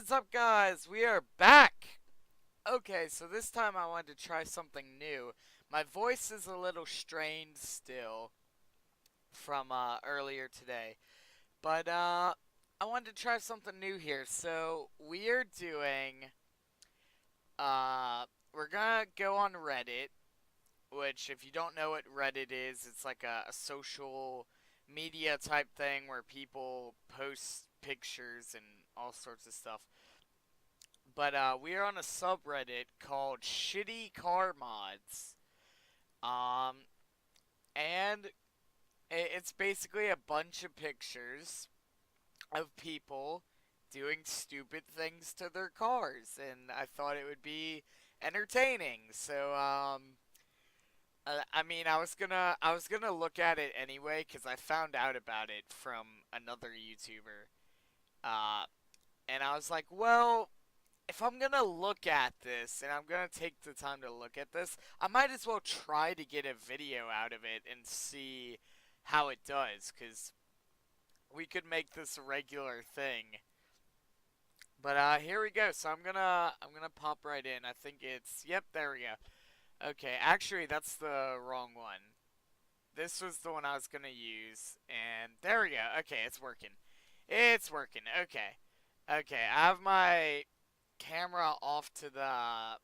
What is up, guys? We are back! Okay, so this time I wanted to try something new. My voice is a little strained still from earlier today, but I wanted to try something new here. So we're doing uh we're gonna go on Reddit, which if you don't know what Reddit is, it's like a social media type thing where people post pictures and all sorts of stuff. But we are on a subreddit called Shitty Car Mods. Um, and it's basically a bunch of pictures of people doing stupid things to their cars, and I thought it would be entertaining. So, I was gonna look at it anyway because I found out about it from another YouTuber. Uh, and I was like, well, if I'm gonna look at this and I'm gonna take the time to look at this, I might as well try to get a video out of it and see how it does, because we could make this a regular thing. But here we go. So I'm gonna pop right in. I think it's yep, there we go. Okay, actually that's the wrong one. This was the one I was gonna use, and there we go. Okay, it's working. It's working. Okay. Okay, I have my camera off to the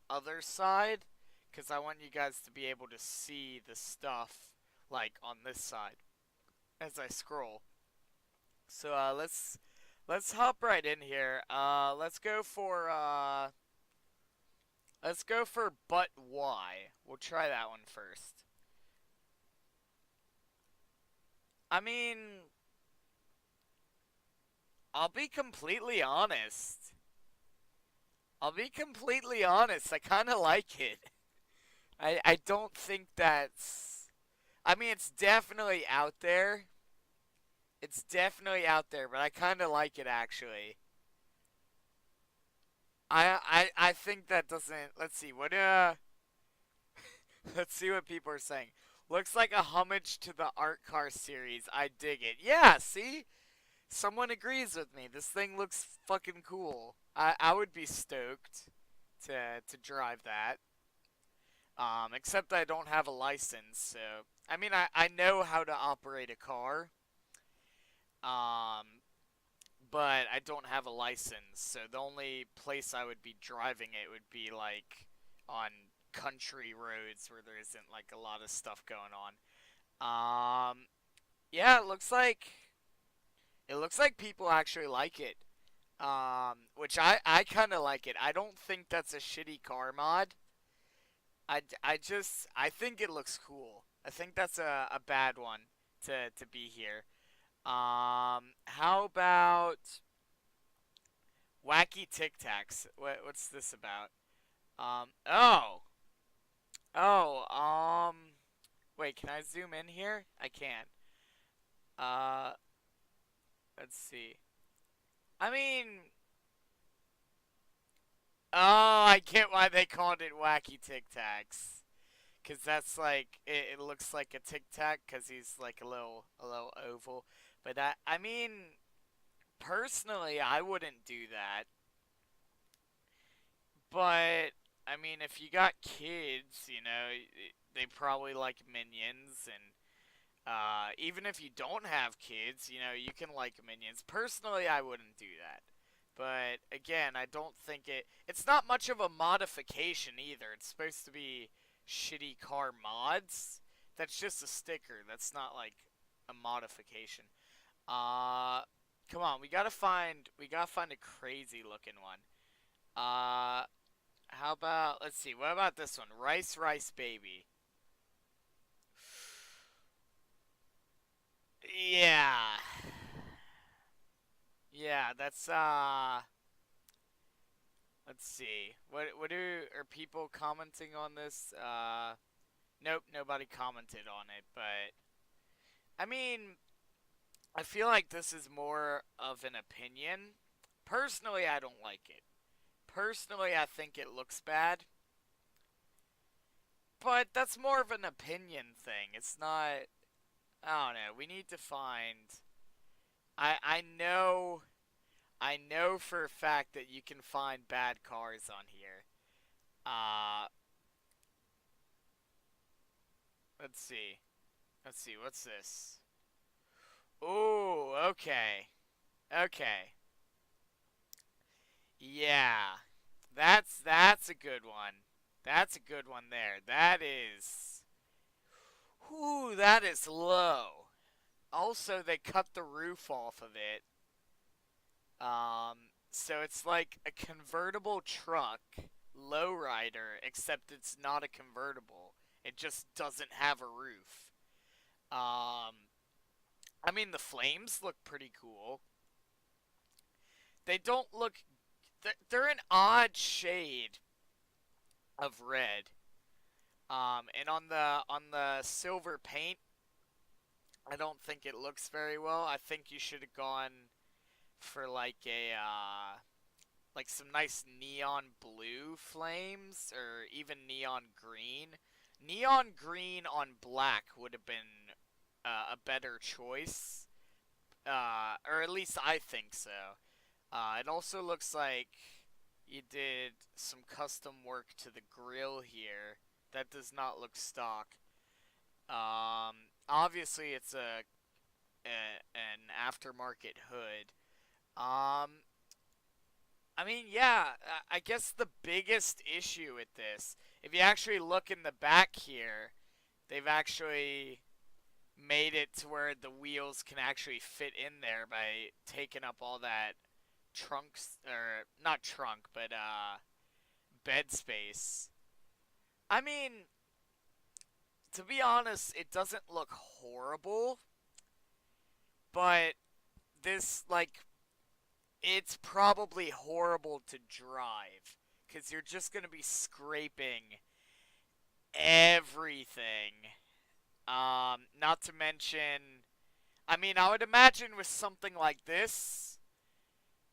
other side because I want you guys to be able to see the stuff like on this side as I scroll. So let's hop right in here. Let's go for but why. We'll try that one first. I mean, I'll be completely honest. I'll be completely honest. I kind of like it. I don't think that's. I mean, it's definitely out there. It's definitely out there, but I kind of like it actually. I think that doesn't. Let's see what let's see what people are saying. Looks like a homage to the art car series. I dig it. Yeah, see? Someone agrees with me. This thing looks fucking cool. I would be stoked to drive that. Except I don't have a license, so I mean I know how to operate a car. Um, but I don't have a license, so the only place I would be driving it would be like on country roads where there isn't like a lot of stuff going on. Yeah, it looks like people actually like it. Which I kind of like it. I don't think that's a shitty car mod. I think it looks cool. I think that's a bad one to be here. How about wacky Tic Tacs? What's this about? Oh, oh, wait, can I zoom in here? I can. Uh, let's see. I mean, oh, I get why they called it wacky Tic Tacs. Cause that's like it looks like a Tic Tac, cause he's like a little oval. But I mean, personally, I wouldn't do that. But I mean, if you got kids, they probably like Minions, and even if you don't have kids, you can like Minions. Personally, I wouldn't do that. But again, I don't think it's not much of a modification either. It's supposed to be shitty car mods. That's just a sticker. That's not like a modification. Uh Come on, we gotta find a crazy looking one. Uh how about, let's see, what about this one? Rice Rice Baby. Yeah. Yeah, that's let's see. Are people commenting on this? Nope, nobody commented on it, but I mean, I feel like this is more of an opinion. Personally, I don't like it. Personally, I think it looks bad, but that's more of an opinion thing. It's not. I don't know. We need to find. I know. I know for a fact that you can find bad cars on here. Uh, let's see. Let's see. What's this? Ooh, okay. Okay. Yeah. That's a good one. That's a good one there. That is. Ooh, that is low. Also, they cut the roof off of it. So it's like a convertible truck, lowrider, except it's not a convertible. It just doesn't have a roof. Um, I mean, the flames look pretty cool. They don't look. They're an odd shade of red. And on the silver paint, I don't think it looks very well. I think you should have gone for like some nice neon blue flames or even neon green. Neon green on black would have been a better choice, or at least I think so. It also looks like you did some custom work to the grill here. That does not look stock. Obviously it's an aftermarket hood. Um, I mean, yeah, I guess the biggest issue with this, if you actually look in the back here, they've actually made it to where the wheels can actually fit in there by taking up all that trunks, or not trunk, but bed space. I mean, to be honest, it doesn't look horrible, but this, like, it's probably horrible to drive because you're just going to be scraping everything. Not to mention, I mean, I would imagine with something like this,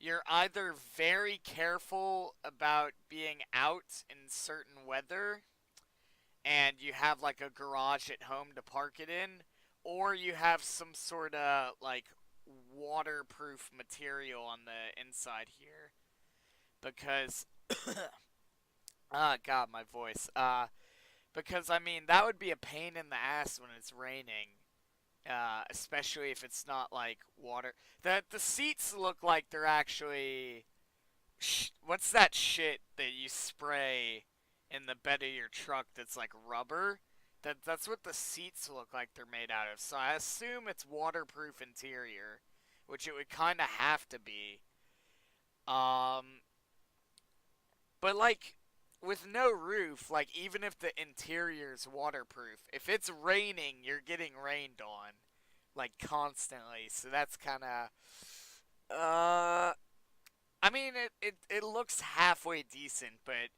you're either very careful about being out in certain weather and you have like a garage at home to park it in, or you have some sort of like waterproof material on the inside here. Because, ah, God, my voice. Because I mean, that would be a pain in the ass when it's raining. Especially if it's not like water. The seats look like they're actually. What's that shit that you spray in the bed of your truck that's like rubber? That's what the seats look like they're made out of. So I assume it's waterproof interior, which it would kind of have to be. Um, but like with no roof, like even if the interior's waterproof, if it's raining, you're getting rained on like constantly. So that's kind of uh I mean it looks halfway decent, but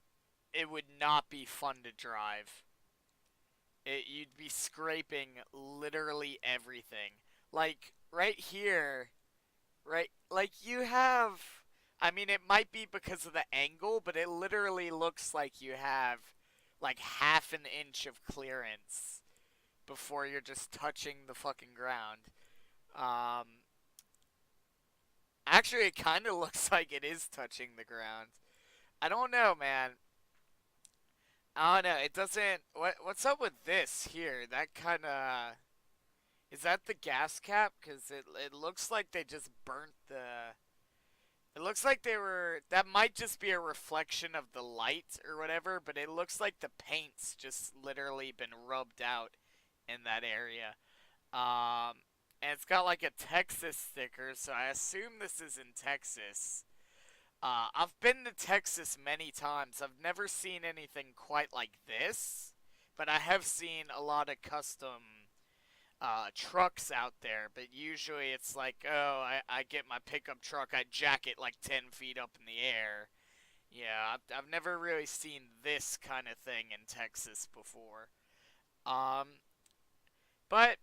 it would not be fun to drive. You'd be scraping literally everything. Like right here, right? Like you have. I mean, it might be because of the angle, but it literally looks like you have like half an inch of clearance before you're just touching the fucking ground. Um, Actually, it kind of looks like it is touching the ground. I don't know, man. I don't know. It doesn't. What's up with this here? That kind of. Is that the gas cap? Because it looks like they just burnt the. It looks like they were. That might just be a reflection of the light or whatever, but it looks like the paint's just literally been rubbed out in that area. Um, and it's got like a Texas sticker, so I assume this is in Texas. I've been to Texas many times. I've never seen anything quite like this, but I have seen a lot of custom trucks out there, but usually it's like, oh, I get my pickup truck, I jack it like 10 feet up in the air. Yeah, I've never really seen this kind of thing in Texas before. Um, but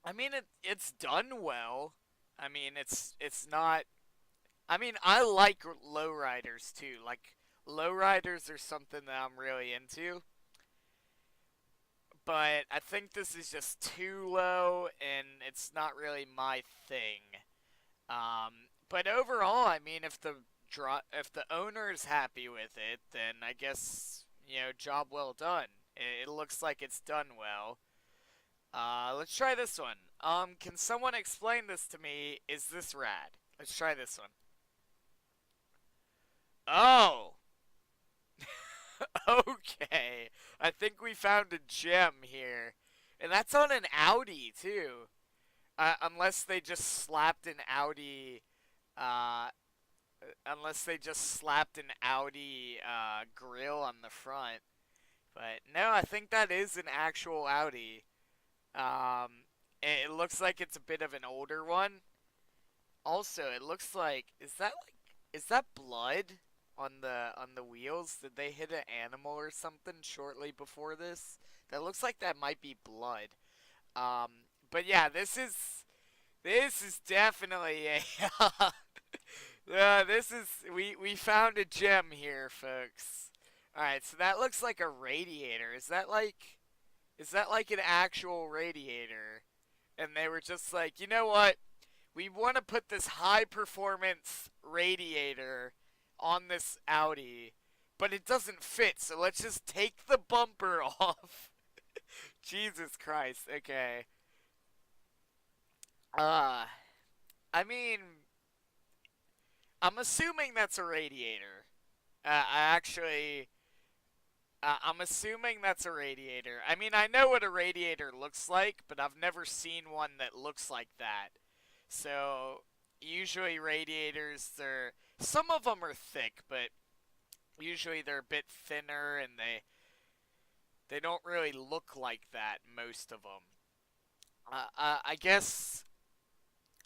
I mean, it's done well. I mean, it's not. I mean, I like lowriders too. Like lowriders are something that I'm really into. But I think this is just too low, and it's not really my thing. Um, But overall, I mean, if the owner is happy with it, then I guess job well done. It looks like it's done well. Let's try this one. Can someone explain this to me? Is this rad? Let's try this one. Oh, okay. I think we found a gem here, and that's on an Audi too. Unless they just slapped an Audi. Uh, Unless they just slapped an Audi grill on the front. But no, I think that is an actual Audi. It looks like it's a bit of an older one. Also, it looks like is that blood on the wheels? Did they hit an animal or something shortly before this? That looks like that might be blood. Um, but yeah, this is definitely a this is we found a gem here, folks. All right, so that looks like a radiator. Is that like an actual radiator? And they were just like, you know what? We want to put this high performance radiator on this Audi, but it doesn't fit. So let's just take the bumper off. Jesus Christ. Okay. Uh, I mean, I'm assuming that's a radiator. I'm assuming that's a radiator. I mean, I know what a radiator looks like, but I've never seen one that looks like that. So, usually radiators, some of them are thick, but usually they're a bit thinner and they don't really look like that, most of them. I guess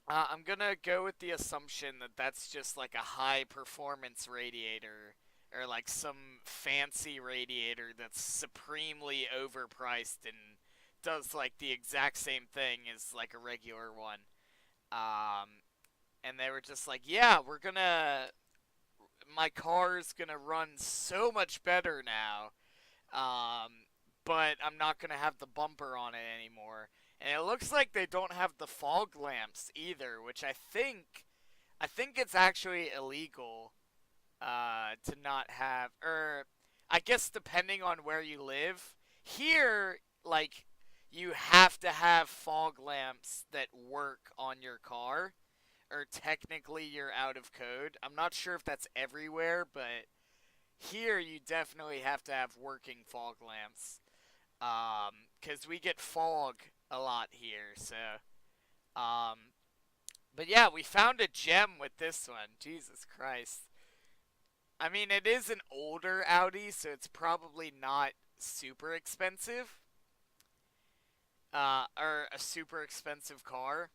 I'm gonna go with the assumption that that's just like a high performance radiator or like some fancy radiator that's supremely overpriced and does like the exact same thing as like a regular one. Um, and they were just like, yeah, my car's gonna run so much better now. Um, but I'm not gonna have the bumper on it anymore. And it looks like they don't have the fog lamps either, which I think it's actually illegal to not have, or I guess depending on where you live. Here, like, you have to have fog lamps that work on your car, or technically you're out of code. I'm not sure if that's everywhere, but here you definitely have to have working fog lamps. 'Cause we get fog a lot here, so um, but yeah, we found a gem with this one. Jesus Christ. I mean, it is an older Audi, so it's probably not super expensive, or a super expensive car.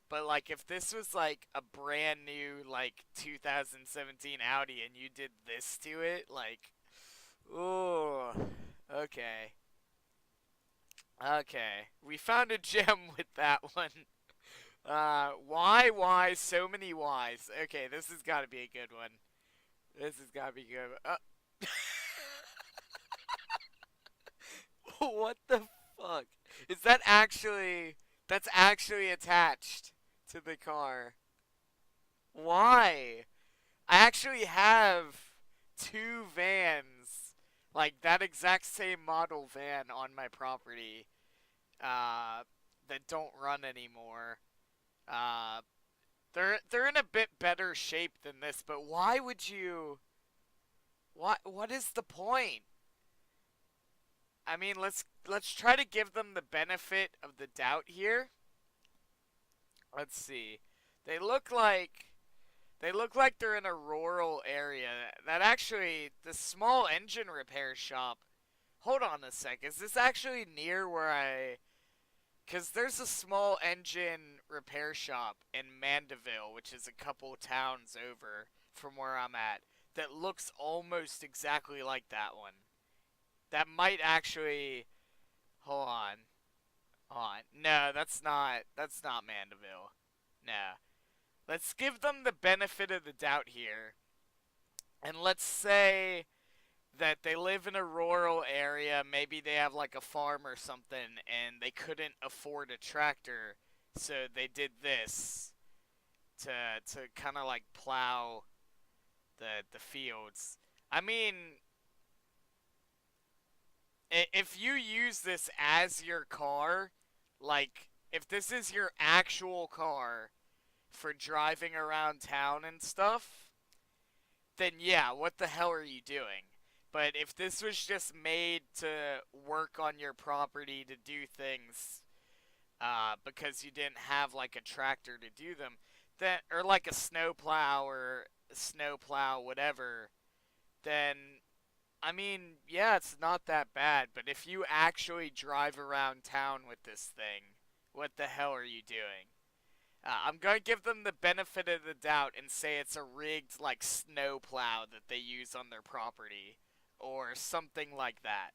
But like, if this was like a brand new like 2017 Audi and you did this to it, like, ooh, okay, okay, we found a gem with that one. Why, so many whys? Okay, this has got to be a good one. This has got to be good. What the fuck? Is that actually? That's actually attached to the car. Why? I actually have two vans, like that exact same model van on my property, uh, that don't run anymore. Uh, they're in a bit better shape than this, but why would you? What is the point? I mean, let's try to give them the benefit of the doubt here. Let's see. They look like they look like they're in a rural area. That actually, the small engine repair shop. Hold on a sec. Is this actually near where I? Because there's a small engine repair shop in Mandeville, which is a couple towns over from where I'm at, that looks almost exactly like that one. That might actually. Hold on. Hold on. No, That's not Mandeville. No. Let's give them the benefit of the doubt here. And let's say that they live in a rural area. Maybe they have like a farm or something and they couldn't afford a tractor. So they did this to kind of like plow the fields. I mean, if you use this as your car, like if this is your actual car for driving around town and stuff, then yeah, what the hell are you doing? But if this was just made to work on your property to do things, because you didn't have like a tractor to do them, then or like a snowplow, whatever, then I mean, yeah, it's not that bad. But if you actually drive around town with this thing, what the hell are you doing? I'm gonna give them the benefit of the doubt and say it's a rigged like snowplow that they use on their property, or something like that.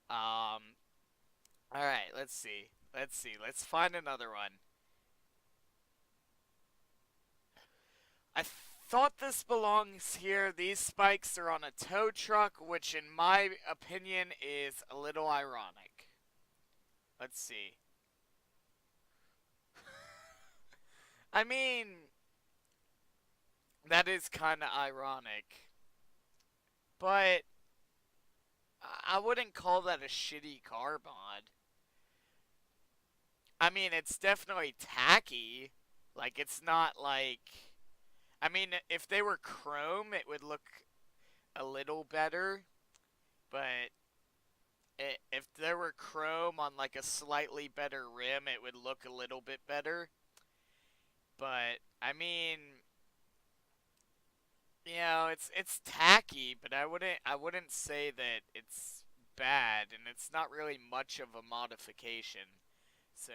Um, all right, let's see. Let's see. Let's find another one. I thought this belongs here. These spikes are on a tow truck, which in my opinion is a little ironic. Let's see. I mean, that is kind of ironic, but I wouldn't call that a shitty car mod. I mean, it's definitely tacky. Like, it's not like. I mean, if they were chrome, it would look a little better, but if there were chrome on like a slightly better rim, it would look a little bit better. But I mean, it's tacky, but I wouldn't say that it's bad, and it's not really much of a modification. So,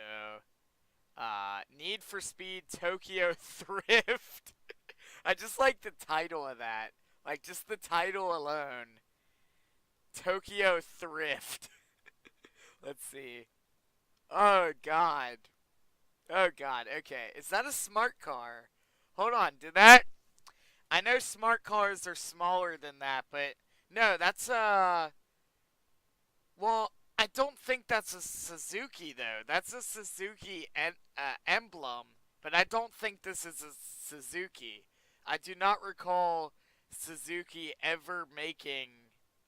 Need for Speed Tokyo Thrift. I just like the title of that. Like just the title alone. Tokyo Thrift. Let's see. Oh god. Oh god. Okay. Is that a smart car? Hold on. Did that I know smart cars are smaller than that, but no, that's well, I don't think that's a Suzuki though. That's a Suzuki emblem, but I don't think this is a Suzuki. I do not recall Suzuki ever making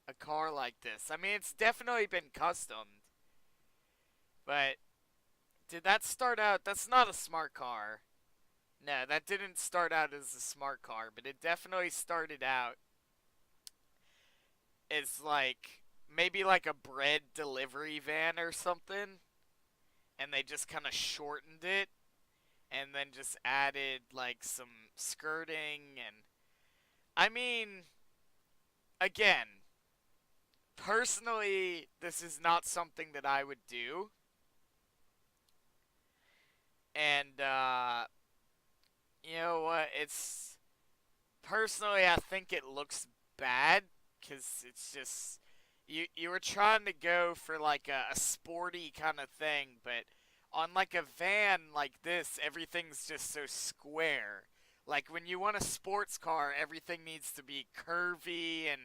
a car like this. I mean, it's definitely been customed, but did that start out? That's not a smart car. No, that didn't start out as a smart car, but it definitely started out as like maybe like a bread delivery van or something, and they just kind of shortened it and then just added like some skirting. And I mean, again, personally, this is not something that I would do. And you know what? It's personally, I think it looks bad because it's just you were trying to go for like a sporty kind of thing, but on like a van like this, everything's just so square. Like when you want a sports car, everything needs to be curvy, and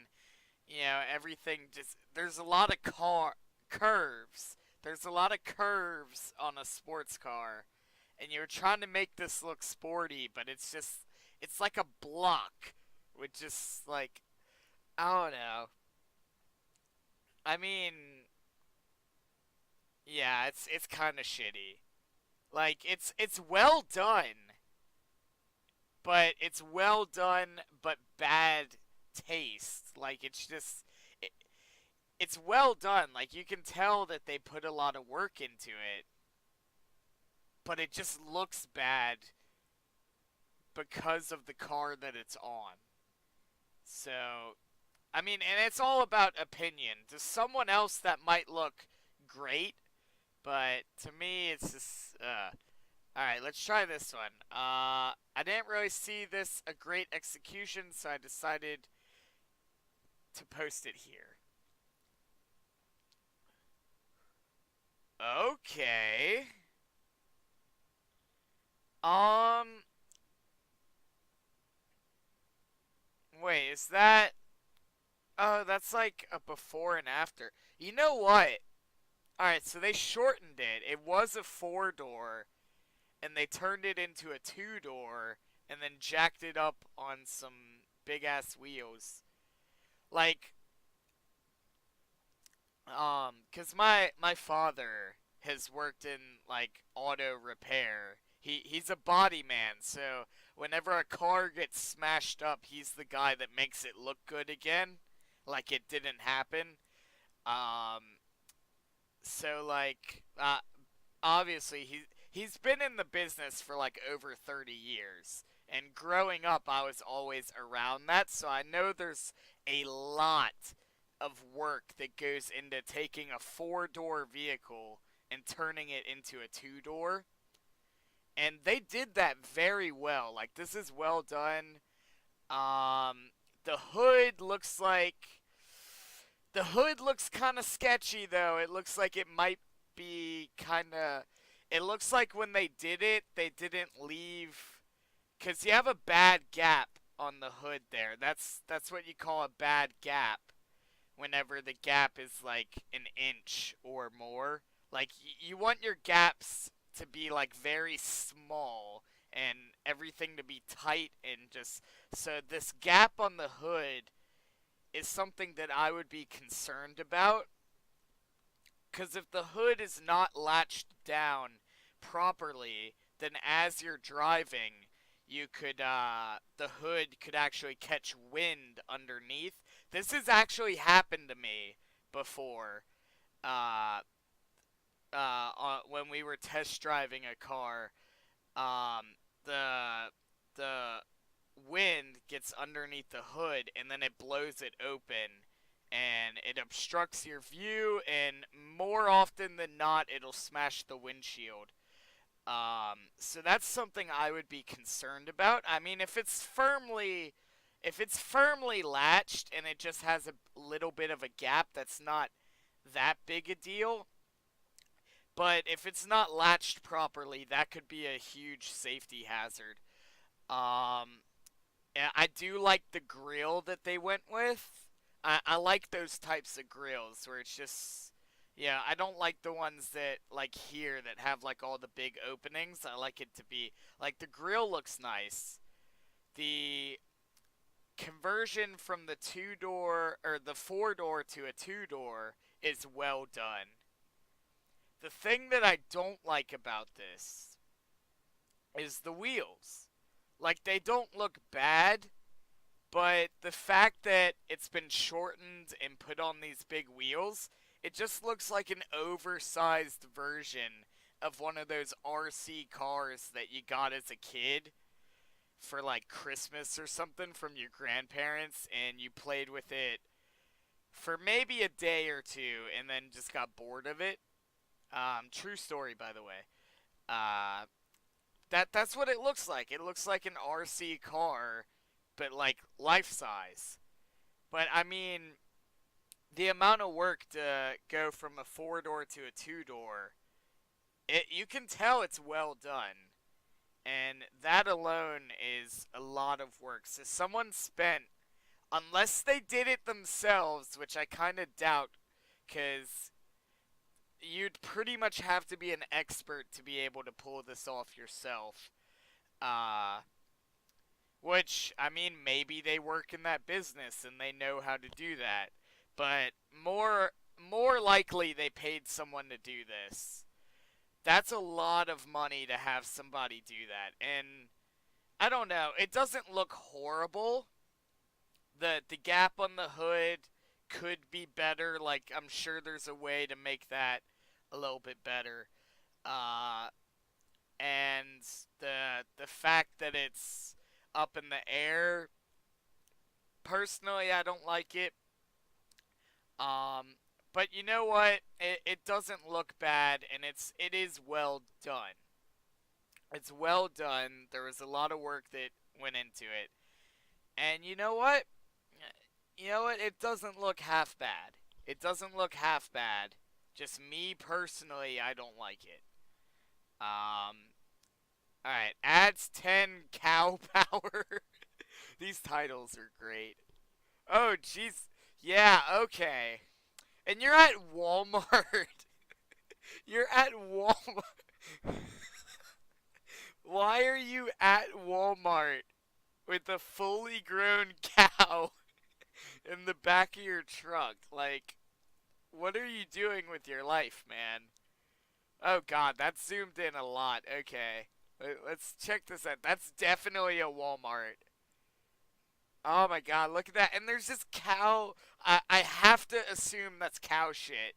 everything just there's a lot of car curves. There's a lot of curves on a sports car, and you're trying to make this look sporty, but it's like a block with just like I don't know. I mean, yeah, it's kind of shitty. Like it's well done, but it's well done but bad taste. Like it, it's well done. Like you can tell that they put a lot of work into it, but it just looks bad because of the car that it's on. So, I mean, and it's all about opinion. To someone else that might look great, but to me it's just Alright, let's try this one. I didn't really see this a great execution, so I decided to post it here. Okay. Um, wait, is that... Oh, that's like a before and after. You know what? Alright, so they shortened it. It was a four-door, and they turned it into a two-door, and then jacked it up on some big ass wheels. Like, cause my father has worked in like auto repair. He's a body man, so whenever a car gets smashed up, he's the guy that makes it look good again, like it didn't happen. Um, so like, obviously he's been in the business for like over 30 years. And growing up, I was always around that, so I know there's a lot of work that goes into taking a four-door vehicle and turning it into a two-door. And they did that very well. Like, this is well done. The hood looks like the hood looks kind of sketchy though. It looks like it might be kind of. It looks like when they did it, they didn't leave because you have a bad gap on the hood there. That's what you call a bad gap. Whenever the gap is like an inch or more, like you want your gaps to be like very small and everything to be tight and just so this gap on the hood is something that I would be concerned about. Because if the hood is not latched down properly, then as you're driving, you could, the hood could actually catch wind underneath. This has actually happened to me before, uh, when we were test driving a car. The wind gets underneath the hood and then it blows it open and it obstructs your view and more often than not it'll smash the windshield. So that's something I would be concerned about. I mean, if it's firmly latched and it just has a little bit of a gap, that's not that big a deal. But if it's not latched properly, that could be a huge safety hazard. Um, Yeah, I do like the grill that they went with. I like those types of grills where it's just, yeah, I don't like the ones that, like here, that have like all the big openings. I like it to be, like, the grill looks nice. The conversion from the two door, or the four door to a two door is well done. The thing that I don't like about this is the wheels. Like, they don't look bad, but the fact that it's been shortened and put on these big wheels, it just looks like an oversized version of one of those RC cars that you got as a kid for like Christmas or something from your grandparents, and you played with it for maybe a day or two and then just got bored of it. True story, by the way. Uh, that's what it looks like. It looks like an RC car, but like life size. But I mean, the amount of work to go from a four door to a two door, it you can tell it's well done, and that alone is a lot of work. So someone spent, unless they did it themselves, which I kind of doubt, because you'd pretty much have to be an expert to be able to pull this off yourself. Uh, Which, I mean, maybe they work in that business and they know how to do that. But more likely they paid someone to do this. That's a lot of money to have somebody do that. And I don't know, it doesn't look horrible. The gap on the hood could be better. Like, I'm sure there's a way to make that a little bit better. Uh and the fact that it's up in the air, personally I don't like it. Um, but you know what? It doesn't look bad, and it is well done. It's well done. There was a lot of work that went into it, and you know what? You know what? It doesn't look half bad. It doesn't look half bad. Just me personally, I don't like it. Um, all right, adds 10 cow power. These titles are great. Oh, jeez. Yeah, okay. And you're at Walmart. You're at Walmart. Why are you at Walmart with a fully grown cow in the back of your truck? Like, what are you doing with your life, man? Oh god, that zoomed in a lot. Okay. Let's check this out. That's definitely a Walmart. Oh my god, look at that. And there's this cow. I have to assume that's cow shit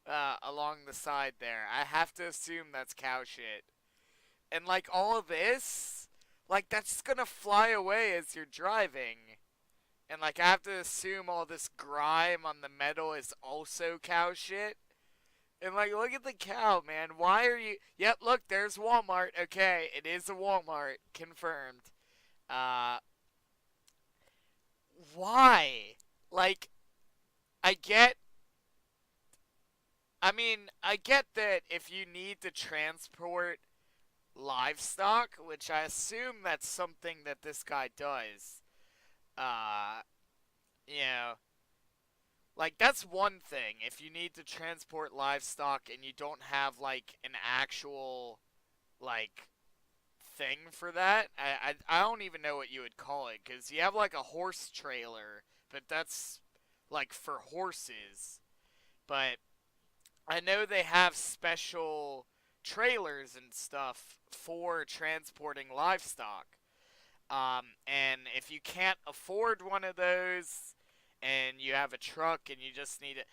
along the side there. I have to assume that's cow shit. And like all of this, like that's just gonna fly away as you're driving. And like I have to assume all this grime on the metal is also cow shit. And like look at the cow, man. Why are you Yep, look, there's Walmart. Okay, it is a Walmart. Confirmed. Uh why? Like I get I get that if you need to transport livestock, which I assume that's something that this guy does. Uh, you know, like that's one thing. If you need to transport livestock and you don't have like an actual like thing for that, I don't even know what you would call it because you have like a horse trailer, but that's like for horses. But I know they have special trailers and stuff for transporting livestock. And if you can't afford one of those and you have a truck and you just need it,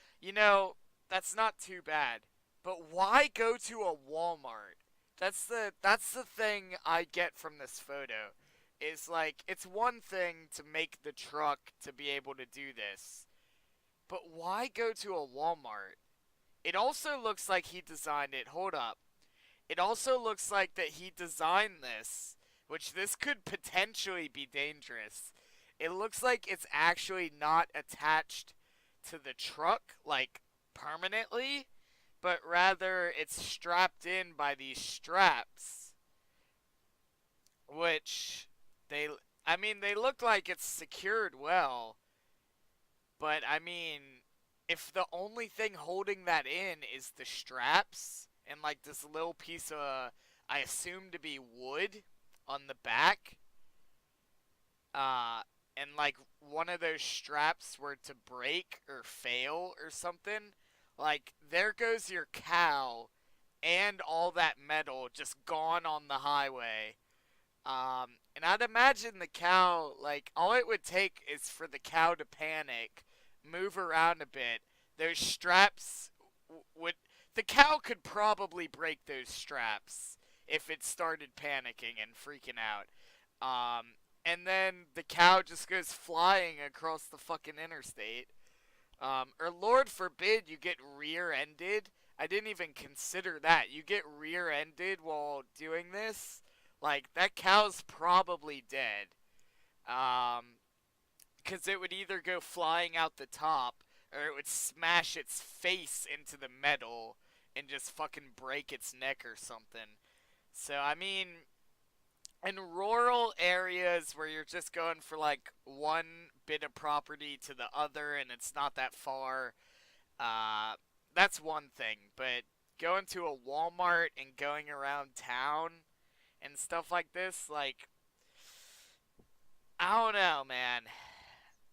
that's not too bad. But why go to a Walmart? That's the thing I get from this photo. Is like it's one thing to make the truck to be able to do this, but why go to a Walmart? It also looks like he designed it. Hold up. It also looks like that he designed this, which this could potentially be dangerous. It looks like it's actually not attached to the truck, like permanently, but rather it's strapped in by these straps, which they, they look like it's secured well, but if the only thing holding that in is the straps and like this little piece of, I assume to be wood on the back, uh, and like one of those straps were to break or fail or something, like there goes your cow and all that metal just gone on the highway. And I'd imagine the cow, like, all it would take is for the cow to panic, move around a bit. Those straps would. The cow could probably break those straps if it started panicking and freaking out. And then the cow just goes flying across the fucking interstate. Or Lord forbid you get rear-ended. I didn't even consider that. You get rear-ended while doing this. Like, that cow's probably dead. Because it would either go flying out the top, or it would smash its face into the metal and just fucking break its neck or something. So, in rural areas where you're just going for like one bit of property to the other and it's not that far, uh, that's one thing. But going to a Walmart and going around town and stuff like this, like, I don't know, man.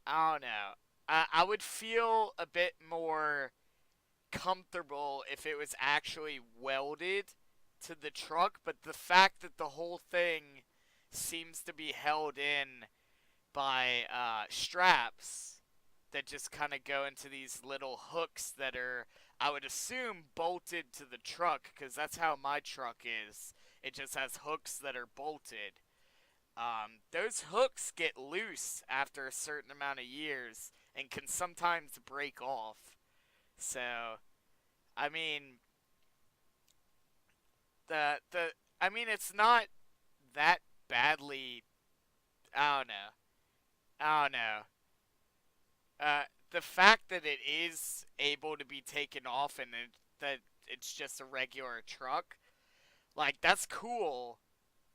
I don't know. I would feel a bit more comfortable if it was actually welded to the truck, but the fact that the whole thing seems to be held in by straps that just kind of go into these little hooks that are, I would assume, bolted to the truck, because that's how my truck is. It just has hooks that are bolted. Those hooks get loose after a certain amount of years and can sometimes break off. So, I mean, it's not that badly. I don't know. I don't know. The fact that it is able to be taken off and that it's just a regular truck, like that's cool,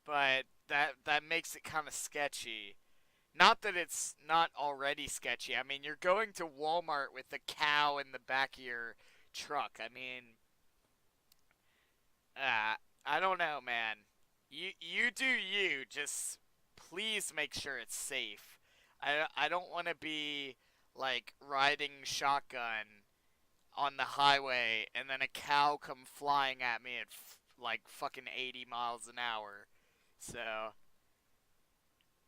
but that makes it kind of sketchy. Not that it's not already sketchy. You're going to Walmart with a cow in the back of your truck. I don't know, man. You do you. Just please make sure it's safe. I don't want to be like riding shotgun on the highway and then a cow come flying at me at like fucking 80 miles an hour. So,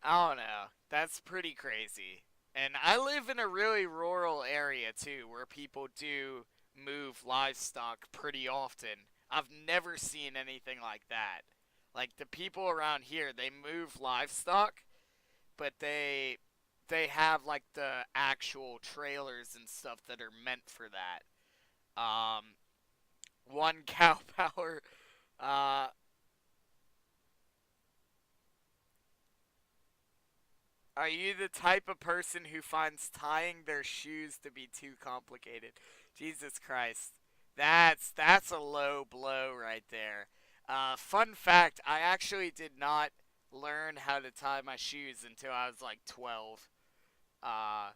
I don't know. That's pretty crazy. And I live in a really rural area too where people do move livestock pretty often. I've never seen anything like that. Like the people around here, they move livestock, but they have like the actual trailers and stuff that are meant for that. Um, one cow power. Uh, are you the type of person who finds tying their shoes to be too complicated? Jesus Christ, that's a low blow right there. Fun fact: I actually did not learn how to tie my shoes until I was like 12. Uh,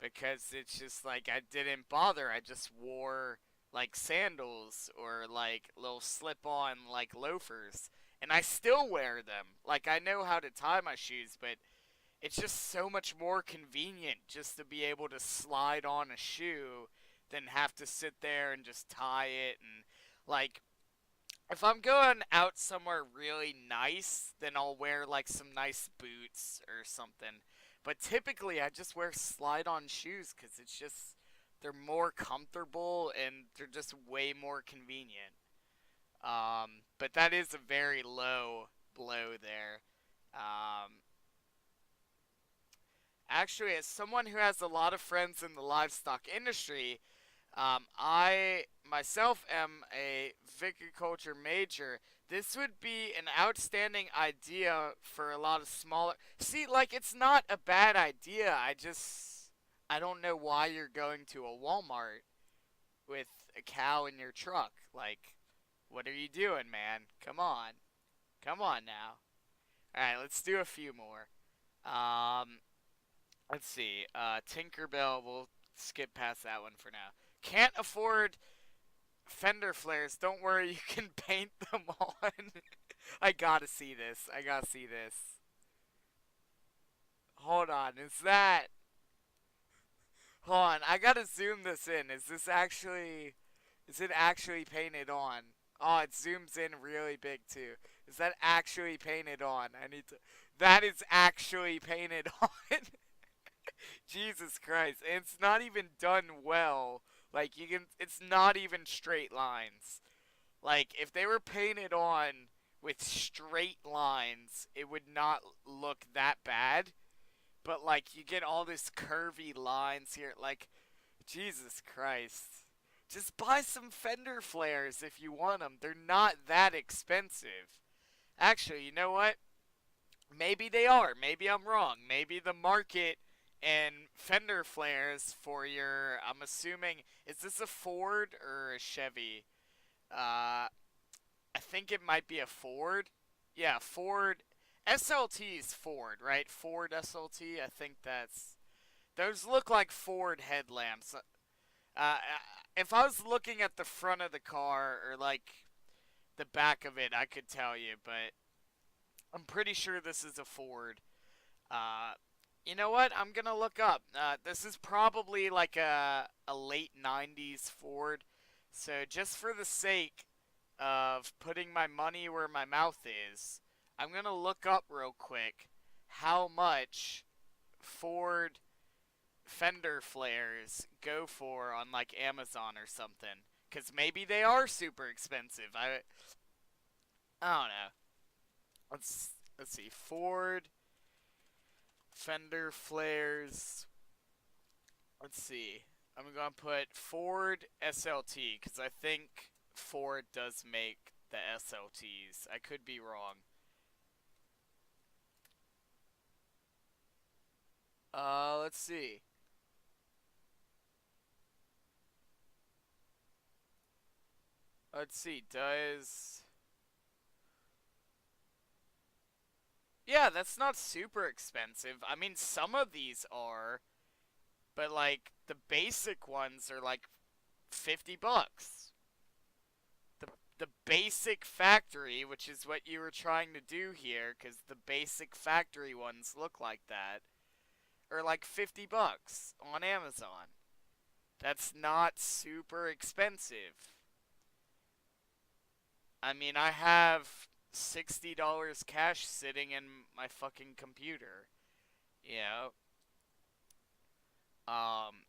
because it's just like I didn't bother. I just wore like sandals or like little slip on like loafers. And I still wear them. Like I know how to tie my shoes, but it's just so much more convenient just to be able to slide on a shoe than have to sit there and just tie it. And like if I'm going out somewhere really nice, then I'll wear like some nice boots or something. But typically, I just wear slide on shoes because it's just, they're more comfortable and they're just way more convenient. But that is a very low blow there. Um, Actually, as someone who has a lot of friends in the livestock industry, I myself am a viticulture major. This would be an outstanding idea for a lot of smaller. See, like, it's not a bad idea. I don't know why you're going to a Walmart with a cow in your truck. Like, what are you doing, man? Come on. Come on now. Alright, let's do a few more. Um, let's see. Tinkerbell, we'll skip past that one for now. Can't afford fender flares. Don't worry, you can paint them on. I gotta see this. I gotta see this. Hold on, is that. Hold on, I gotta zoom this in. Is this actually. Is it actually painted on? Oh, it zooms in really big too. Is that actually painted on? I need to. That is actually painted on. Jesus Christ. And it's not even done well. Like, you can. It's not even straight lines. Like, if they were painted on with straight lines, it would not look that bad. But, like, you get all this curvy lines here. Like, Jesus Christ. Just buy some fender flares if you want them. They're not that expensive. Actually, you know what? Maybe they are. Maybe I'm wrong. Maybe the market and fender flares for your. I'm assuming. Is this a Ford or a Chevy? Uh, I think it might be a Ford. Yeah, Ford. SLT is Ford, right? Ford SLT. I think that's. Those look like Ford headlamps. If I was looking at the front of the car or like the back of it, I could tell you, but I'm pretty sure this is a Ford. Uh, you know what? I'm gonna look up. This is probably like a late '90s Ford. So just for the sake of putting my money where my mouth is, I'm gonna look up real quick how much Ford fender flares go for on like Amazon or something. Cause maybe they are super expensive. I don't know. Let's see. Ford fender flares. Let's see. I'm gonna put Ford SLT because I think Ford does make the SLTs. I could be wrong. Let's see. Let's see. Does. Yeah, that's not super expensive. I mean, some of these are, but like the basic ones are like $50. The the basic factory, which is what you were trying to do here, because the basic factory ones look like that, are like $50 on Amazon. That's not super expensive. I mean, I have $60 cash sitting in my fucking computer. You know? Um,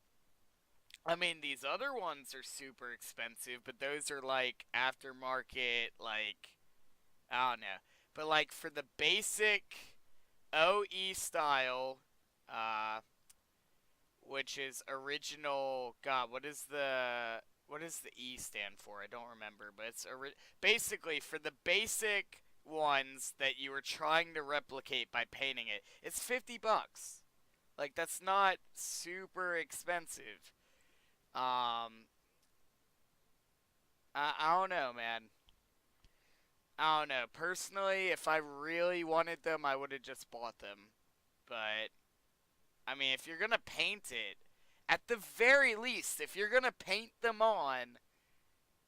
I mean, these other ones are super expensive, but those are like aftermarket, like, I don't know. But like for the basic OE style, uh, which is original. God, what does the E stand for? I don't remember, but it's basically for the basic ones that you were trying to replicate by painting it. It's $50. Like that's not super expensive. Um, I don't know, man. I don't know. Personally, if I really wanted them, I would have just bought them. But I mean, if you're gonna paint it, at the very least, if you're gonna paint them on,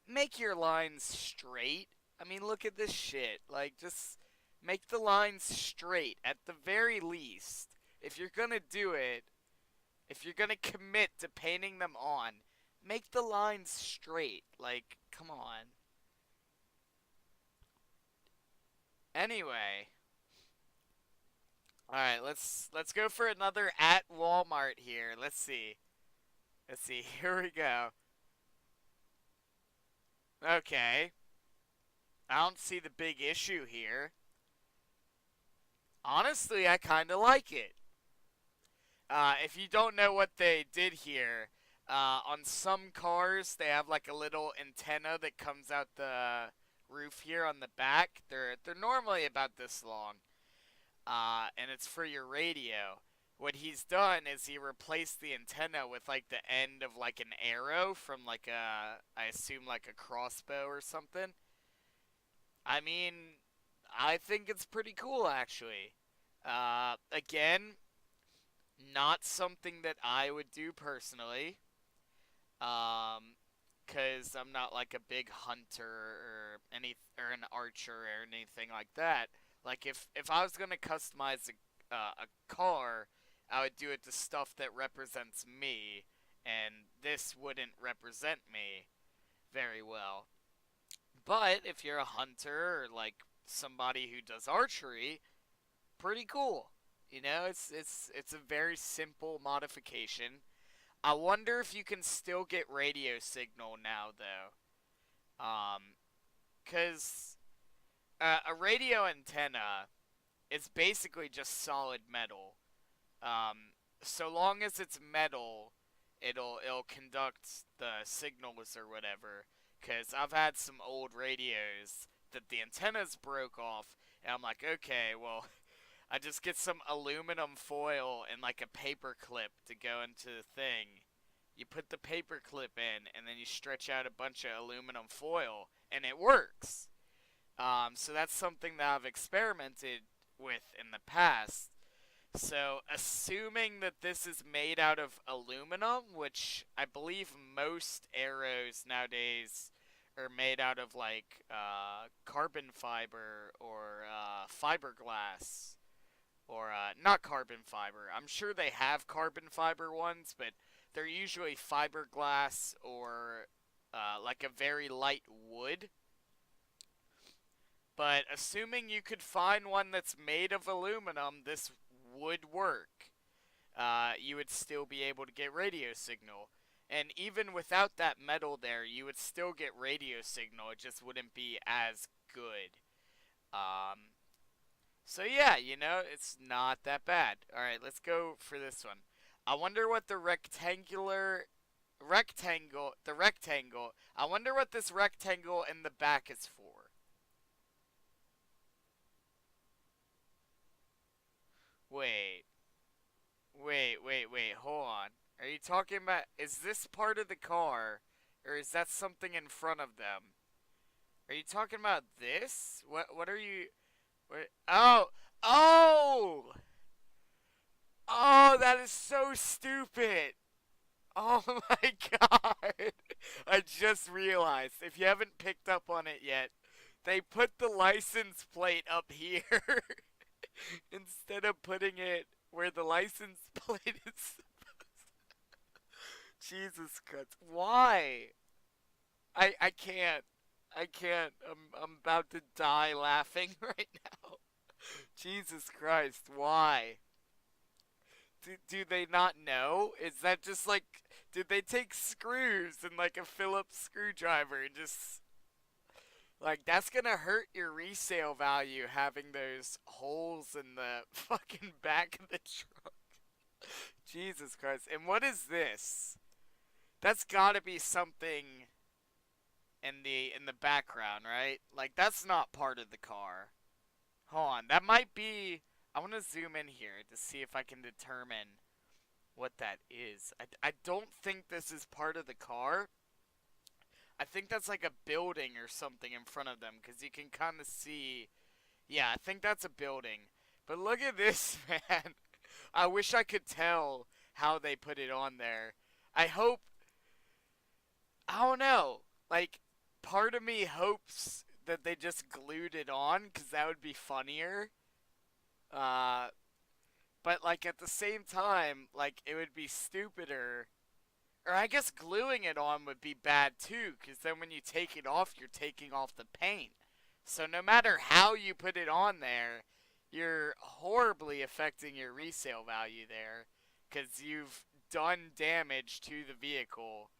make your lines straight. I mean, look at this shit. Like, just make the lines straight at the very least. If you're gonna do it, if you're gonna commit to painting them on, make the lines straight. Like, come on. Anyway, all right, let's go for another at Walmart here. Let's see. Let's see. Here we go. Okay. I don't see the big issue here. Honestly, I kind of like it. If you don't know what they did here, on some cars they have like a little antenna that comes out the roof here on the back. They're normally about this long, and it's for your radio. What he's done is he replaced the antenna with like the end of like an arrow from like I assume like a crossbow or something. I mean, I think it's pretty cool actually. Again, not something that I would do personally. Cause I'm not like a big hunter or or an archer or anything like that. Like if I was gonna customize a car, I would do it to stuff that represents me, and this wouldn't represent me very well. But if you're a hunter or like somebody who does archery, pretty cool. You know, it's a very simple modification. I wonder if you can still get radio signal now though. Cause a radio antenna is basically just solid metal. Um, so long as it's metal, it'll conduct the signals or whatever. Cause I've had some old radios that the antennas broke off, and I'm like, okay, well, I just get some aluminum foil and like a paper clip to go into the thing. You put the paper clip in, and then you stretch out a bunch of aluminum foil, and it works. So that's something that I've experimented with in the past. So, assuming that this is made out of aluminum, which I believe most arrows nowadays are made out of like carbon fiber or fiberglass, or not carbon fiber. I'm sure they have carbon fiber ones, but they're usually fiberglass or like a very light wood. But assuming you could find one that's made of aluminum, this would work. You would still be able to get radio signal. And even without that metal there, you would still get radio signal. It just wouldn't be as good. Um, so yeah, it's not that bad. All right, let's go for this one. I wonder what the rectangle. I wonder what this rectangle in the back is for. Wait, wait. Hold on. Are you talking about? Is this part of the car, or is that something in front of them? Are you talking about this? What are you? What? Oh! Oh! That is so stupid. Oh my god! I just realized, if you haven't picked up on it yet, they put the license plate up here instead of putting it where the license plate is. Jesus Christ. Why? I can't. I can't. I'm about to die laughing right now. Jesus Christ, why? Do they not know? Is that just like, did they take screws and like a Phillips screwdriver and just like, that's gonna hurt your resale value having those holes in the fucking back of the truck. Jesus Christ. And what is this? That's gotta be something in the background, right? Like, that's not part of the car. Hold on, that might be. I want to zoom in here to see if I can determine what that is. I don't think this is part of the car. I think that's like a building or something in front of them because you can kind of see. Yeah, I think that's a building. But look at this, man. I wish I could tell how they put it on there. I hope. I don't know. Like, part of me hopes that they just glued it on because that would be funnier. Uh, but like at the same time, like it would be stupider. Or I guess gluing it on would be bad too, because then when you take it off, you're taking off the paint. So no matter how you put it on there, you're horribly affecting your resale value there, because you've done damage to the vehicle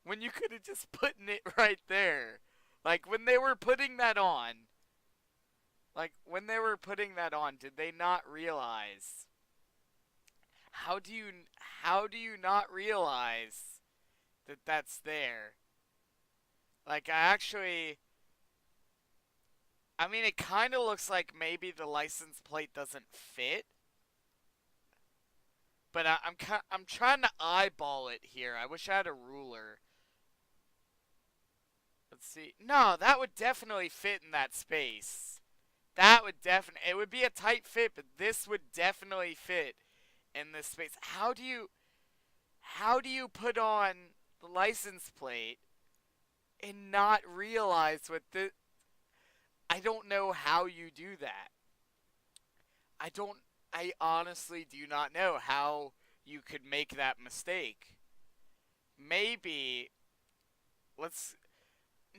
when you could have just put it right there. Like when they were putting that on, did they not realize? How do you how do you not realize that that's there? Like I mean it kind of looks like maybe the license plate doesn't fit, but I'm trying to eyeball it here. I wish I had a ruler. Let's see. No, that would definitely fit in that space. That would definitely, it would be a tight fit, but this would definitely fit in this space. How do you put on the license plate and not realize what the I don't know how you do that. I don't I honestly do not know how you could make that mistake. Maybe let's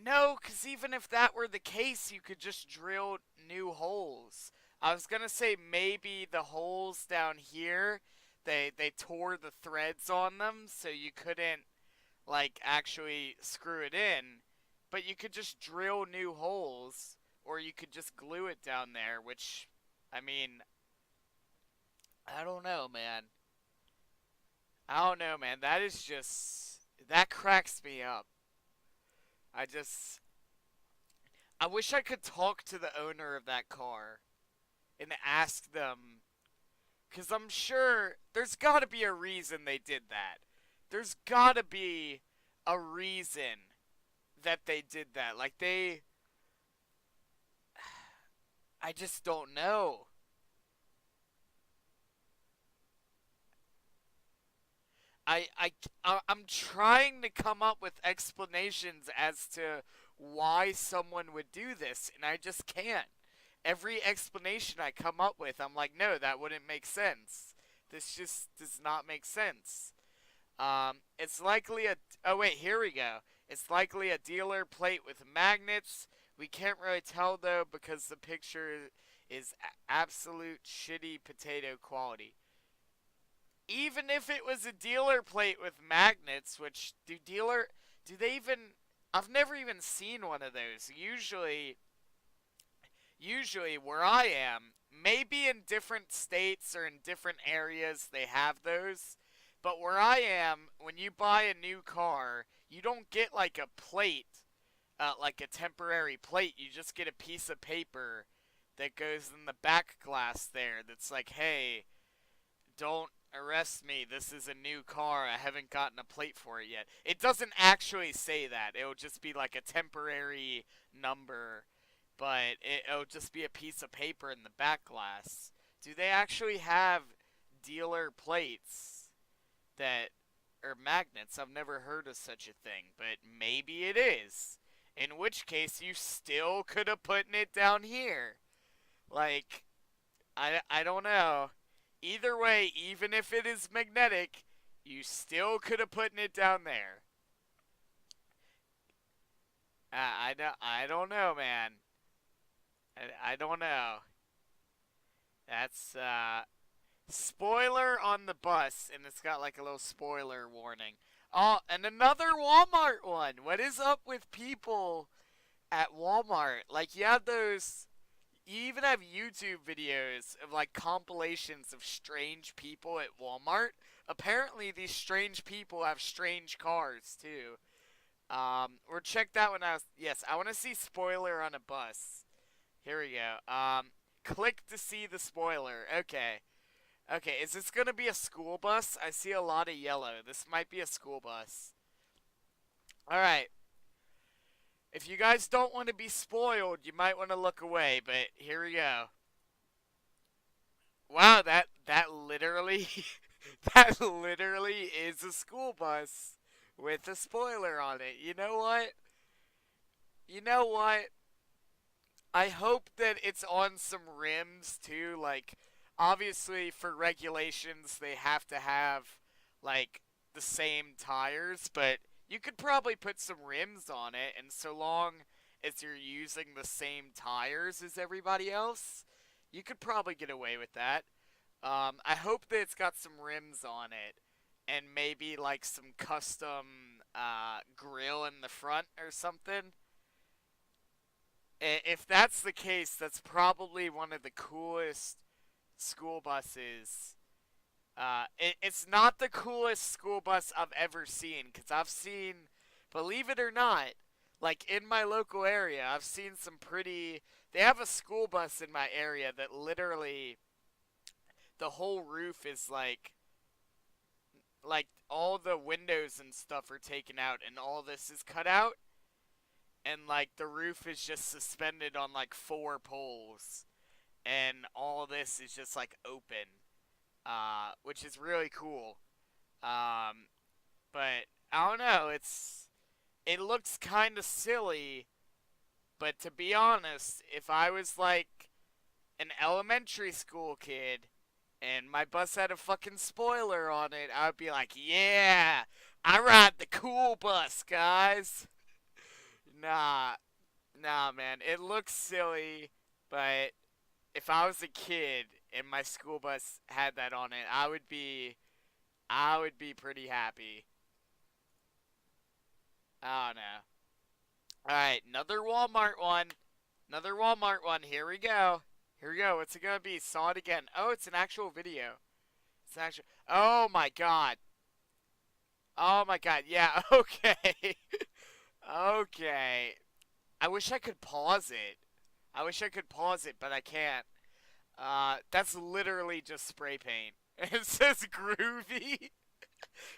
no, cuz even if that were the case, you could just drill new holes. I was going to say maybe the holes down here they tore the threads on them so you couldn't like actually screw it in, but you could just drill new holes or you could just glue it down there, which I mean, I don't know, man. I don't know, man. That is just that cracks me up. I just I wish I could talk to the owner of that car and ask them cuz I'm sure there's got to be a reason they did that. There's got to be a reason that they did that. Like I just don't know. I'm trying to come up with explanations as to why someone would do this, and I just can't. Every explanation I come up with, I'm like, no, that wouldn't make sense. This just does not make sense. It's likely a. Oh wait, here we go. It's likely a dealer plate with magnets. We can't really tell though because the picture is absolute shitty potato quality. Even if it was a dealer plate with magnets, which do they even I've never even seen one of those. Usually where I am, maybe in different states or in different areas they have those, but where I am, when you buy a new car, you don't get like a plate, like a temporary plate. You just get a piece of paper that goes in the back glass there that's like, hey, don't arrest me. This is a new car. I haven't gotten a plate for it yet. It doesn't actually say that. It'll just be like a temporary number, but it'll just be a piece of paper in the back glass. Do they actually have dealer plates that or magnets. I've never heard of such a thing, but maybe it is. In which case, you still could have put it down here. Like, I don't know. Either way, even if it is magnetic, you still could have put it down there. I don't know, man. I don't know. That's spoiler on the bus, and it's got like a little spoiler warning. Oh, and another Walmart one. What is up with people at Walmart? Like, you have those. You even have YouTube videos of like compilations of strange people at Walmart. Apparently, these strange people have strange cars too. Or check that one out. Yes, I want to see spoiler on a bus. Here we go. Click to see the spoiler. Okay. Okay, is this gonna be a school bus? I see a lot of yellow. This might be a school bus. Alright. If you guys don't want to be spoiled, you might want to look away, but here we go. Wow, that literally that literally is a school bus with a spoiler on it. You know what? You know what? I hope that it's on some rims too. Like, obviously, for regulations, they have to have, like, the same tires, but you could probably put some rims on it, and so long as you're using the same tires as everybody else, you could probably get away with that. I hope that it's got some rims on it, and maybe, like, some custom grill in the front or something. If that's the case, that's probably one of the coolest school buses. It's not the coolest school bus I've ever seen, because I've seen, believe it or not, like in my local area, I've seen some pretty. They have a school bus in my area that literally the whole roof is like all the windows and stuff are taken out, and all this is cut out, and like the roof is just suspended on like four poles, and all this is just like open, which is really cool. Um, but I don't know. It looks kind of silly, but to be honest, if I was like an elementary school kid and my bus had a fucking spoiler on it, I would be like, yeah, I ride the cool bus, guys. Nah, nah, man. It looks silly, but if I was a kid and my school bus had that on it, I would be pretty happy. I don't know. All right, another Walmart one. Another Walmart one. Here we go. Here we go. What's it gonna be? Saw it again. Oh, it's an actual video. It's an actual. Oh my god. Oh my god. Yeah. Okay. Okay. I wish I could pause it. I wish I could pause it, but I can't. That's literally just spray paint. It says groovy.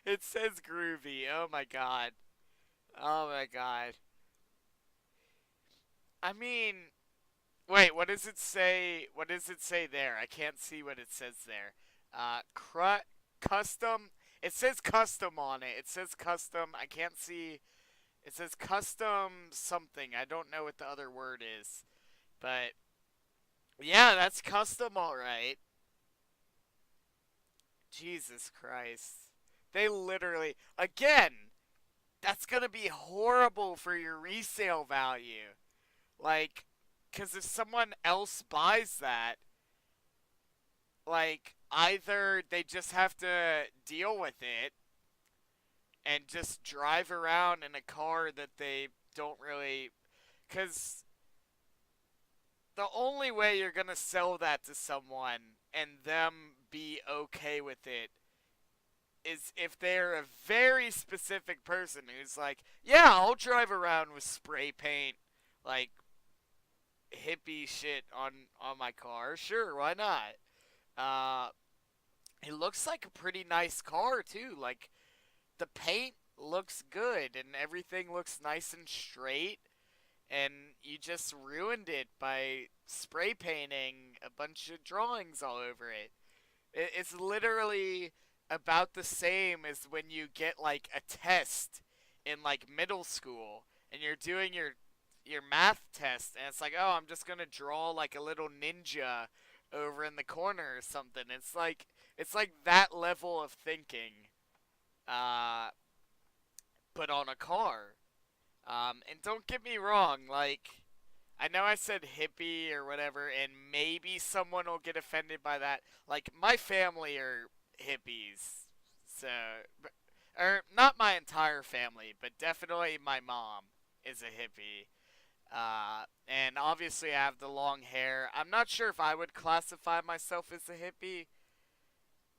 It says groovy. Oh my god. Oh my god. I mean, wait, what does it say? What does it say there? I can't see what it says there. Custom. It says custom on it. It says custom. I can't see. It says custom something. I don't know what the other word is. But yeah, that's custom, alright. Jesus Christ. They literally, again, that's gonna be horrible for your resale value. Like, because if someone else buys that, like, either they just have to deal with it and just drive around in a car that they don't really. Because the only way you're gonna sell that to someone and them be okay with it is if they're a very specific person who's like, yeah, I'll drive around with spray paint, like hippie shit on my car. Sure, why not? Uh, it looks like a pretty nice car too. Like the paint looks good and everything looks nice and straight. And you just ruined it by spray painting a bunch of drawings all over it. It's literally about the same as when you get like a test in like middle school and you're doing your math test and it's like, "Oh, I'm just going to draw like a little ninja over in the corner or something." It's like that level of thinking uh but on a car. And don't get me wrong, like I know I said hippie or whatever, and maybe someone will get offended by that. Like, my family are hippies. So, or not my entire family, but definitely my mom is a hippie. And obviously I have the long hair. I'm not sure if I would classify myself as a hippie.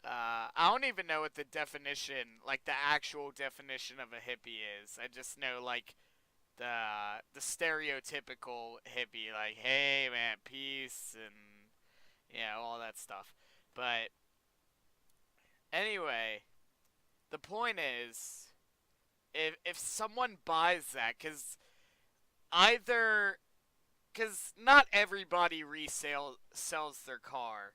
I don't even know what the definition, like the actual definition of a hippie is. I just know, like, the stereotypical hippie, like, hey man, peace and all that stuff. But anyway, the point is, if someone buys that, either because not everybody resale sells their car,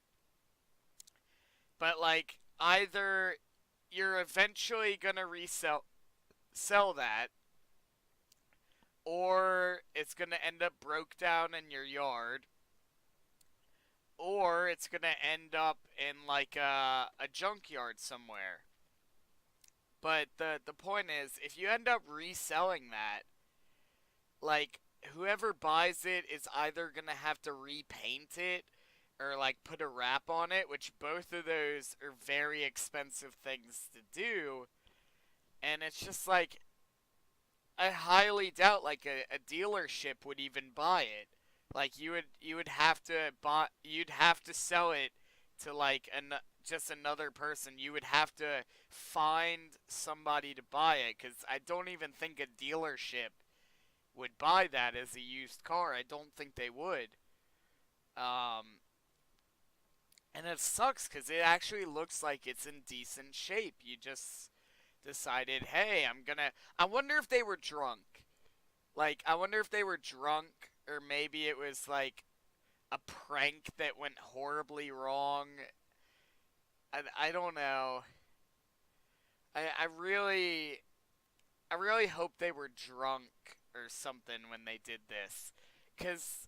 but like either you're eventually gonna resell sell that, or it's gonna end up broke down in your yard, or it's gonna end up in like a junkyard somewhere. But the point is, if you end up reselling that, like whoever buys it is either gonna have to repaint it or like put a wrap on it, which both of those are very expensive things to do. And it's just like I highly doubt like a dealership would even buy it. Like you would have to buy you'd have to sell it to like just another person. You would have to find somebody to buy it cuz I don't even think a dealership would buy that as a used car. I don't think they would. Um and it sucks cuz it actually looks like it's in decent shape. You just decided, "Hey, I wonder if they were drunk." Like, I wonder if they were drunk, or maybe it was like a prank that went horribly wrong. I don't know. I really hope they were drunk or something when they did this. Because,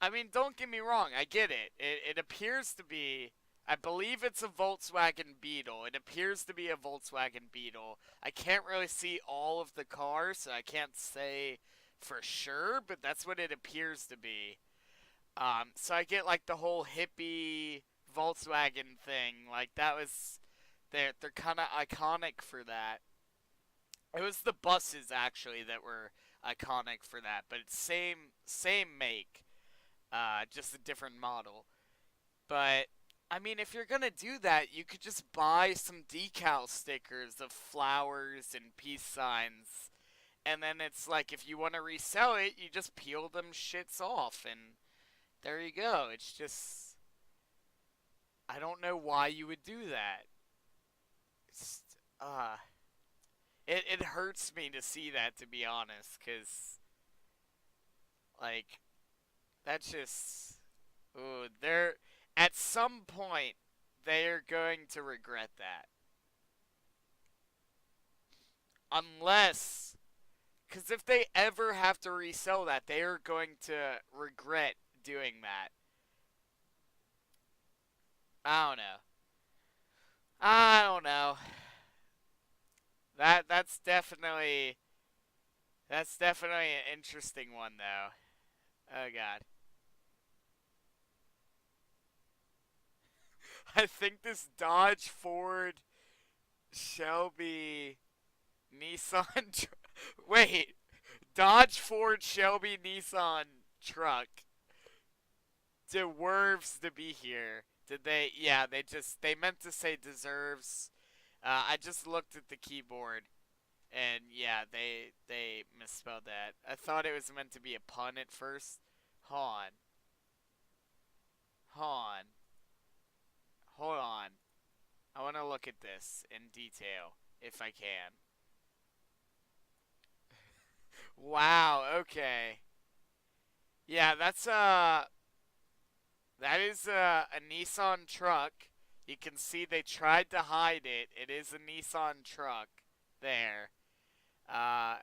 I mean, don't get me wrong, I get it. It appears to be. I believe it's a Volkswagen Beetle. It appears to be a Volkswagen Beetle. I can't really see all of the car, so I can't say for sure, but that's what it appears to be. So I get like the whole hippie Volkswagen thing. Like that was they're kind of iconic for that. It was the buses actually that were iconic for that, but it's same make, just a different model. But I mean, if you're gonna do that, you could just buy some decal stickers of flowers and peace signs, and then it's like if you want to resell it, you just peel them shits off, and there you go. It's just I don't know why you would do that. It's, uh, it hurts me to see that, to be honest, cause like that's just ooh, they're at some point they're going to regret that, unless because if they ever have to resell that, they are going to regret doing that. I don't know. I don't know. That's definitely an interesting one though. Oh god. I think this Dodge Ford Shelby Nissan wait, Dodge Ford Shelby Nissan truck deserves to be here. Did they? Yeah, they meant to say deserves. I just looked at the keyboard, and yeah, they misspelled that. I thought it was meant to be a pun at first. Hold on, hold on. I want to look at this in detail if I can. Wow. Okay. Yeah, that is a Nissan truck. You can see they tried to hide it. It is a Nissan truck there. Uh,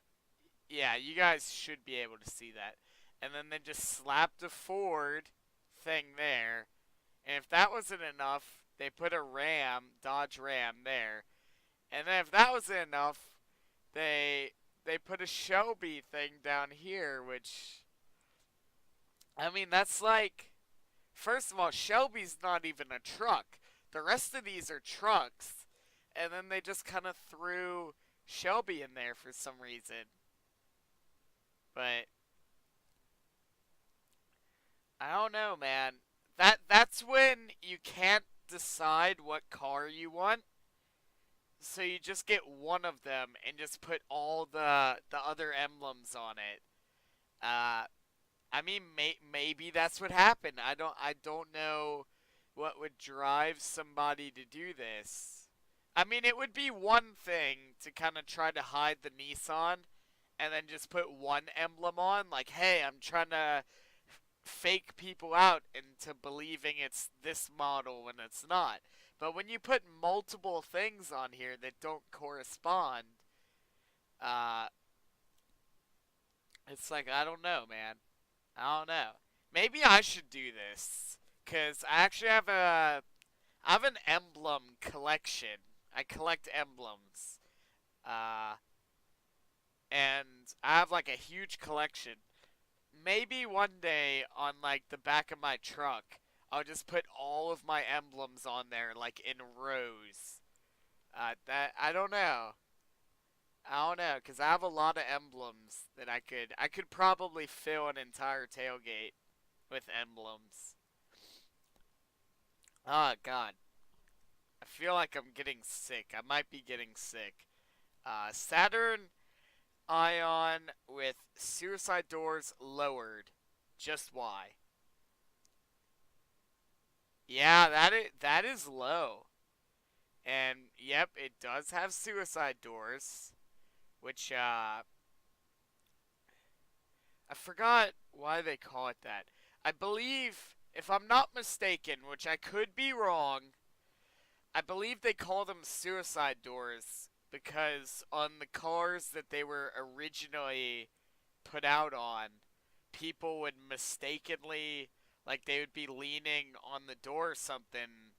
yeah, you guys should be able to see that. And then they just slapped a Ford thing there. And if that wasn't enough, they put a Ram, Dodge Ram there. And then if that wasn't enough, they they put a Shelby thing down here, which I mean that's like first of all, Shelby's not even a truck. The rest of these are trucks. And then they just kind of threw Shelby in there for some reason. But I don't know, man. That's when you can't decide what car you want. So you just get one of them and just put all the other emblems on it. Uh, I mean, maybe that's what happened. I don't know what would drive somebody to do this. I mean, it would be one thing to kind of try to hide the Nissan and then just put one emblem on, like, hey, I'm trying to fake people out into believing it's this model when it's not. But when you put multiple things on here that don't correspond, uh, it's like, I don't know, man. I don't know. Maybe I should do this. Because I actually I have an emblem collection. I collect emblems. Uh, and I have like a huge collection. Maybe one day on like the back of my truck, I'll just put all of my emblems on there like in rows. That I don't know. I don't know, cause I have a lot of emblems that I could probably fill an entire tailgate with emblems. Oh God, I feel like I'm getting sick. I might be getting sick. Saturn Ion with suicide doors lowered. Just why? Yeah, that is low. And yep, it does have suicide doors, which I forgot why they call it that. I believe, if I'm not mistaken, which I could be wrong, I believe they call them suicide doors because on the cars that they were originally put out on, people would mistakenly, like they would be leaning on the door or something,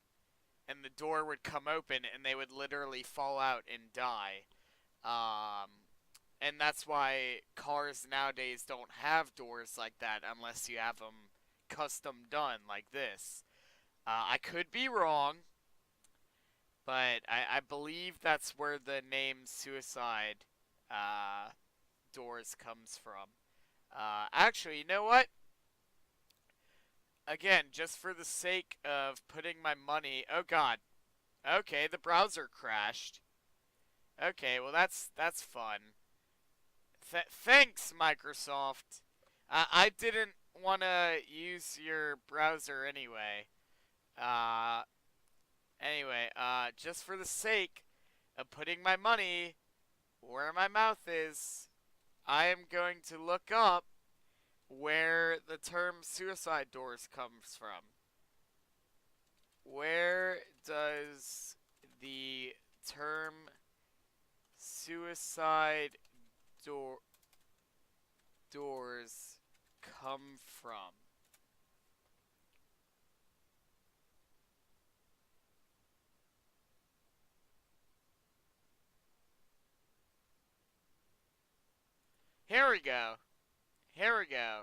and the door would come open and they would literally fall out and die. Um, and that's why cars nowadays don't have doors like that unless you have them custom done like this. I could be wrong, but I believe that's where the name suicide uh, doors comes from. Actually, you know what? Again, just for the sake of putting my money. Oh God. Okay, the browser crashed. Okay, well that's fun. Thanks, Microsoft. I didn't want to use your browser anyway. Uh, just for the sake of putting my money where my mouth is, I am going to look up where the term suicide doors comes from. Where does the term suicide door doors come from? Here we go. Here we go.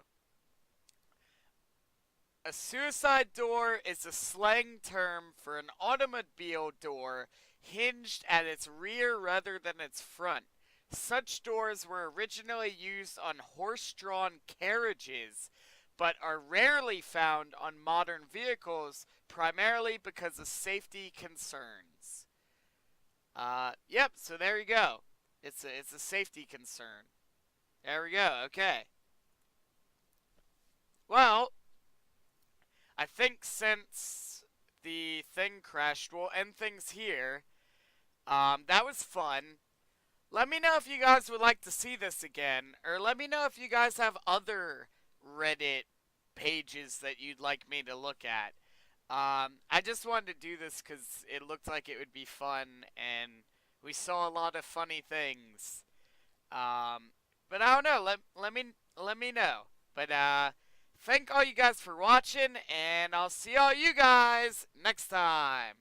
A suicide door is a slang term for an automobile door hinged at its rear rather than its front. Such doors were originally used on horse-drawn carriages, but are rarely found on modern vehicles, primarily because of safety concerns. Yep, so there you go. It's a safety concern. There we go, okay. Well, I think since the thing crashed, we'll end things here. That was fun. Let me know if you guys would like to see this again, or let me know if you guys have other Reddit pages that you'd like me to look at. I just wanted to do this because it looked like it would be fun, and we saw a lot of funny things. Um, but I don't know. Let me know. But thank all you guys for watching, and I'll see all you guys next time.